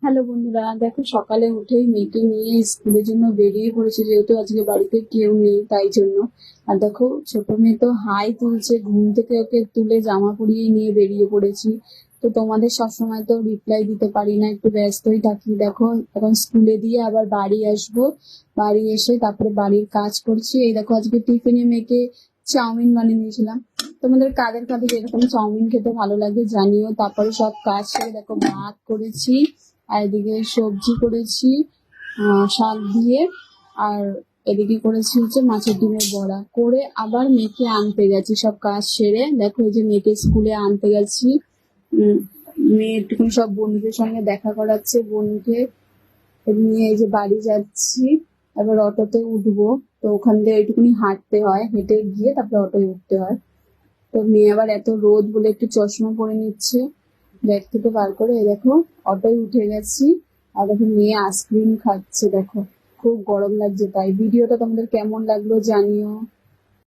Hello বন্ধুরা, দেখো সকালে উঠেই মেয়েকে নিয়ে স্কুলের জন্য বেরিয়ে পড়েছে, যেহেতু আজকে বাড়িতে কেউ নেই তাই জন্য। আর দেখো ছোট মেয়ে তো হাই তুলছে, ঘুম থেকে ওকে তুলে জামা পরিয়ে নিয়ে বেরিয়ে পড়েছি। তো তোমাদের সবসময় তো রিপ্লাই দিতে পারি না, একটু ব্যস্তই থাকি। দেখো এখন স্কুলে দিয়ে আবার বাড়ি আসবো, বাড়ি এসে তারপরে বাড়ির কাজ করছি। এই দেখো আজকে টিফিনে মেয়েকে চাউমিন বানিয়ে দিয়েছিলাম। তোমাদের কাদের কাদের এরকম চাউমিন খেতে ভালো লাগে জানিও। তারপরে সব কাজ সেরে দেখো ভাত করেছি, আর এদিকে সবজি করেছি শাক দিয়ে। আর এদিকে করেছি হচ্ছে মাছের ডিমের বড়া করে আবার মেয়েকে আনতে গেছি। সব কাজ সেরে দেখো এই যে মেয়েকে স্কুলে আনতে গেছি। উম, মেয়ে একটুখানি সব বন্ধুদের সঙ্গে দেখা করাচ্ছে বোনকে নিয়ে। এই যে বাড়ি যাচ্ছি, এবার অটোতে উঠবো। তো ওখান থেকে একটুখানি হাঁটতে হয়, হেঁটে গিয়ে তারপরে অটোয় উঠতে হয়। তো মেয়ে আবার এত রোদ বলে একটু চশমা পরে নিচ্ছে ব্যাগ থেকে বার করে। এই দেখো অটোয় উঠে গেছি। আর দেখো মেয়ে আইসক্রিম খাচ্ছে, দেখো খুব গরম লাগছে। তাই ভিডিওটা তোমাদের কেমন লাগলো জানিও।